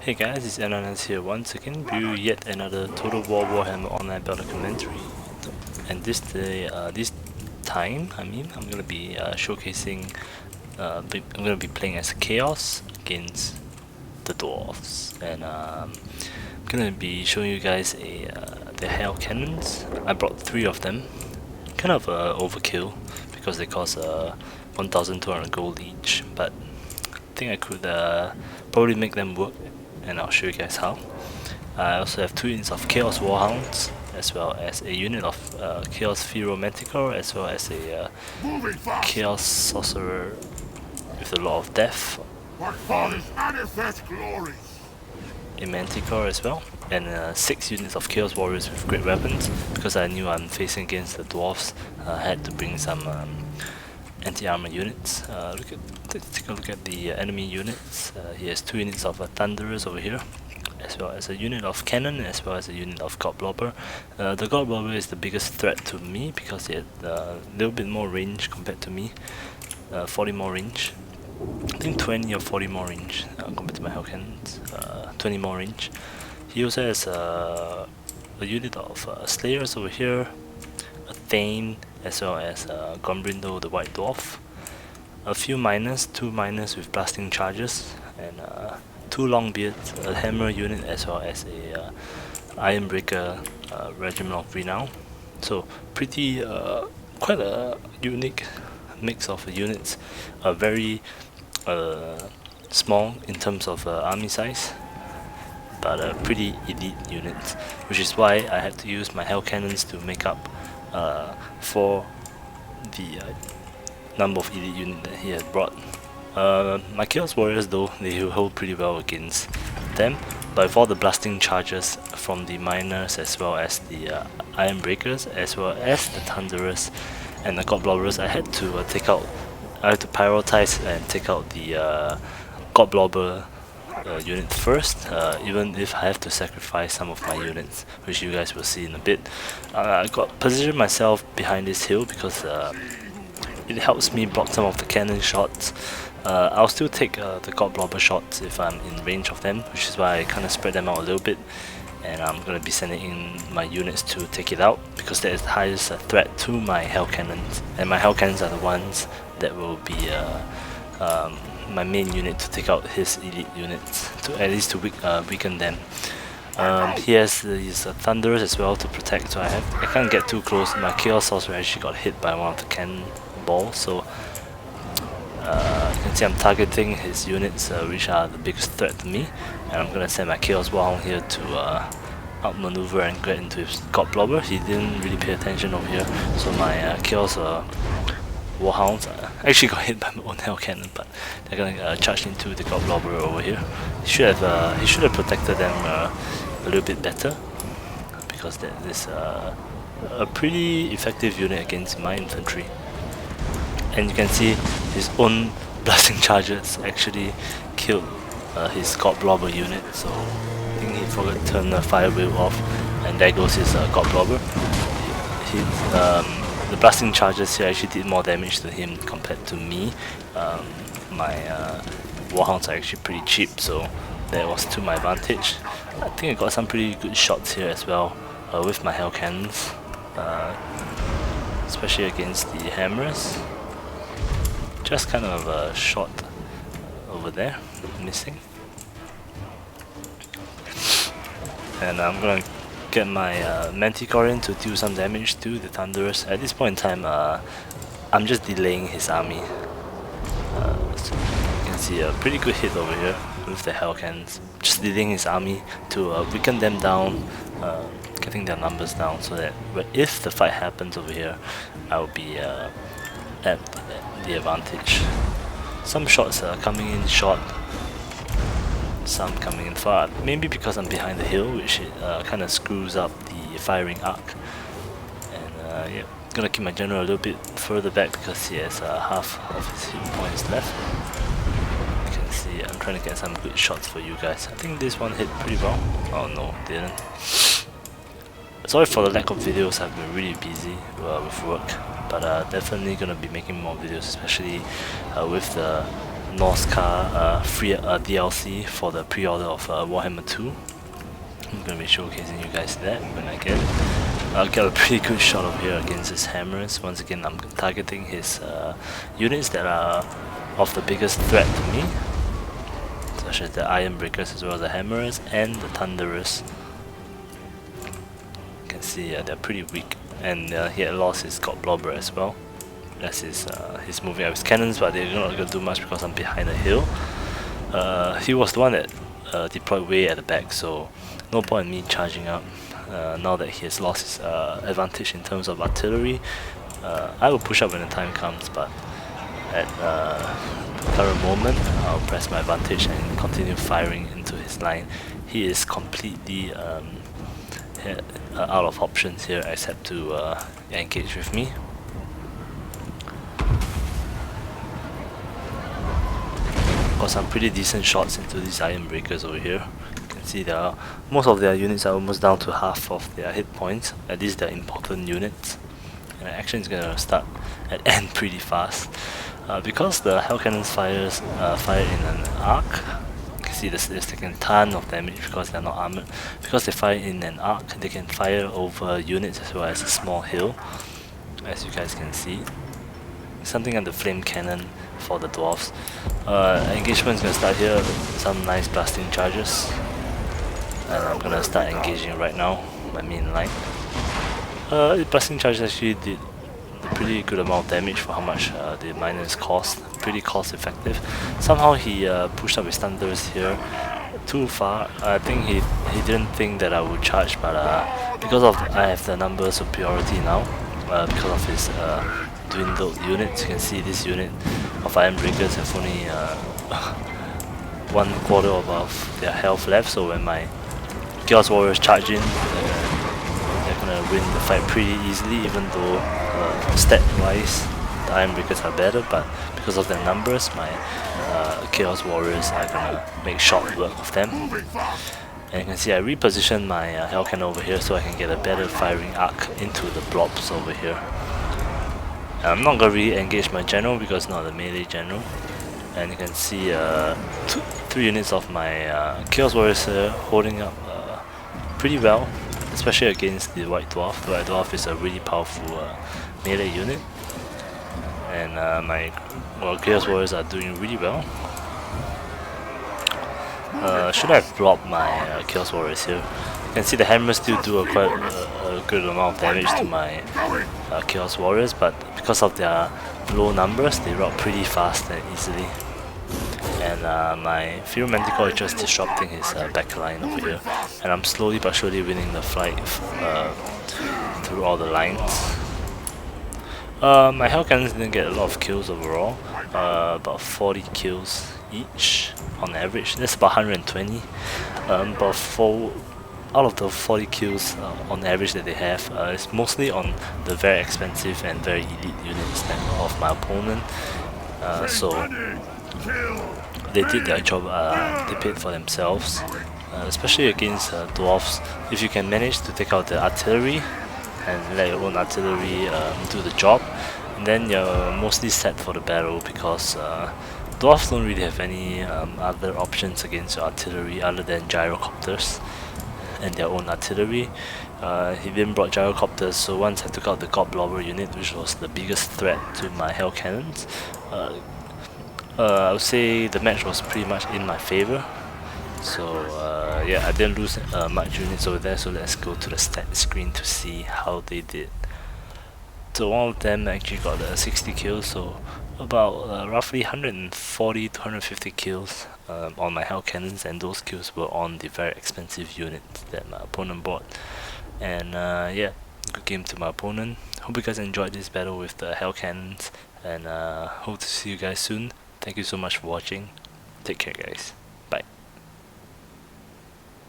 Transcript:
Hey guys, it's Ananas here once again, bringing you yet another Total War Warhammer online battle commentary. And this time, I'm gonna be showcasing. I'm gonna be playing as Chaos against the dwarves, and I'm gonna be showing you guys the hellcannons. I brought 3 of them, kind of overkill because they cost 1,200 gold each, but I think I could probably make them work, and I'll show you guys how. I also have 2 units of Chaos Warhounds, as well as a unit of Chaos Pharaoh Manticore, as well as a Chaos Sorcerer with a lot of death on a Manticore as well, and 6 units of Chaos Warriors with great weapons. Because I knew I'm facing against the dwarves, I had to bring some anti-armor units. Let's take a look at the enemy units. He has 2 units of Thunderers over here, as well as a unit of Cannon, as well as a unit of Godblobber. The Godblobber is the biggest threat to me because he had a little bit more range compared to me. 40 more range. I think 20 or 40 more range compared to my hellcannons. 20 more range. He also has a unit of Slayers over here, a Thane, as well as Gombrindo, the White Dwarf. A few miners, 2 miners with blasting charges, and 2 Longbeards, a Hammer unit, as well as a Ironbreaker Regiment of Renown. So pretty, quite a unique mix of units. Very small in terms of army size, but a pretty elite unit, which is why I had to use my hellcannons to make up for the number of elite units that he had brought. My Chaos Warriors, though, they hold pretty well against them, but with all the blasting charges from the miners, as well as the Iron Breakers, as well as the Thunderers and the Godblobbers, I had to prioritize and take out the Godblobber unit first, even if I have to sacrifice some of my units, which you guys will see in a bit. I got positioned myself behind this hill because it helps me block some of the cannon shots. I'll still take the Godblobber shots if I'm in range of them, which is why I kind of spread them out a little bit, and I'm going to be sending in my units to take it out, because that is the highest threat to my hellcannons, and my hellcannons are the ones that will be my main unit to take out his elite units, to at least to weaken them. He has these Thunderers as well to protect, so I can't get too close. My Chaos Sorcerer actually got hit by one of the cannon balls, so you can see I'm targeting his units, which are the biggest threat to me, and I'm gonna send my Chaos Warhound here to outmaneuver and get into his Godblobber. He didn't really pay attention over here, so my Chaos Warhounds actually got hit by my own hellcannon, but they're gonna charge into the Godblobber over here. He should have protected them a little bit better, because that is a pretty effective unit against my infantry. And you can see his own blasting charges actually killed his Godblobber unit, so I think he forgot to turn the fire wheel off, and there goes his Godblobber. The blasting charges here actually did more damage to him compared to me. My Warhounds are actually pretty cheap, so that was to my advantage. I think I got some pretty good shots here as well with my hellcannons, especially against the hammers. Just kind of a shot over there, missing. And I'm gonna get my Manticore in to do some damage to the Thunderers. At this point in time, I'm just delaying his army. So you can see a pretty good hit over here with the hellcannons. Just delaying his army to weaken them down, getting their numbers down, so that if the fight happens over here, I will be at the advantage. Some shots are coming in short, some coming in far, maybe because I'm behind the hill, which kind of screws up the firing arc. And yeah, gonna keep my general a little bit further back because he has half of his hit points left. You can see I'm trying to get some good shots for you guys. I think this one hit pretty well. Oh no, didn't. Sorry for the lack of videos, I've been really busy with work, but definitely gonna be making more videos, especially with the Norsecar free DLC for the pre-order of Warhammer 2. I'm going to be showcasing you guys that when I get it. I'll get a pretty good shot of here against his hammers. Once again, I'm targeting his units that are of the biggest threat to me, such as the Iron Breakers as well as the Hammerers and the Thunderers. You can see they're pretty weak, and he had lost his God Blobber as well. That's he's moving out his cannons, but they're not going to do much because I'm behind a hill. He was the one that deployed way at the back, so no point in me charging up. Now that he has lost his advantage in terms of artillery, I will push up when the time comes, but at the current moment I'll press my advantage and continue firing into his line. He is completely out of options here except to engage with me. Got some pretty decent shots into these Iron Breakers over here. You can see most of their units are almost down to half of their hit points, at least their important units. And the action is going to start and end pretty fast. Because the hellcannons fire in an arc, you can see they're taking a ton of damage because they're not armored. Because they fire in an arc, they can fire over units as well as a small hill, as you guys can see. Something like the flame cannon for the dwarves. Engagement is going to start here, some nice blasting charges. And I'm going to start engaging right now, my main line. Blasting charges actually did a pretty good amount of damage for how much the miners cost. Pretty cost effective. Somehow he pushed up his thunders here too far. I think he didn't think that I would charge, but because of I have the number superiority now, because of his dwindled units. You can see this unit of Iron Breakers have only 1/4 of their health left, so when my Chaos Warriors charge in, they're gonna win the fight pretty easily, even though stat wise the Iron Breakers are better, but because of their numbers my Chaos Warriors are gonna make short work of them. And you can see I repositioned my Hellcannon over here so I can get a better firing arc into the blobs over here. I'm not going to really engage my general because it's not a melee general. And you can see 3 units of my Chaos Warriors here holding up pretty well, especially against the White Dwarf. The White Dwarf is a really powerful melee unit. And my Chaos Warriors are doing really well. Should I have dropped my Chaos Warriors here? You can see the hammers still do quite a good amount of damage to my Chaos Warriors, but because of their low numbers, they rout pretty fast and easily. And my Feral Manticore is just disrupting his backline over here, and I'm slowly but surely winning the fight through all the lines. My Hellcannons didn't get a lot of kills overall, about 40 kills each on average. That's about 120, but out of the 40 kills on average that they have, it's mostly on the very expensive and very elite units of my opponent. So they did their job, they paid for themselves, especially against dwarves. If you can manage to take out the artillery and let your own artillery do the job, then you're mostly set for the battle, because dwarves don't really have any other options against your artillery other than gyrocopters and their own artillery. He then brought gyrocopters, so once I took out the God Blobber unit, which was the biggest threat to my hellcannons, I would say the match was pretty much in my favor. So yeah, I didn't lose much units over there, so let's go to the stat screen to see how they did. So one of them actually got 60 kills, so about roughly 140 to 150 kills on my hellcannons, and those kills were on the very expensive units that my opponent bought. And yeah, good game to my opponent. Hope you guys enjoyed this battle with the hellcannons, and hope to see you guys soon. Thank you so much for watching. Take care, guys.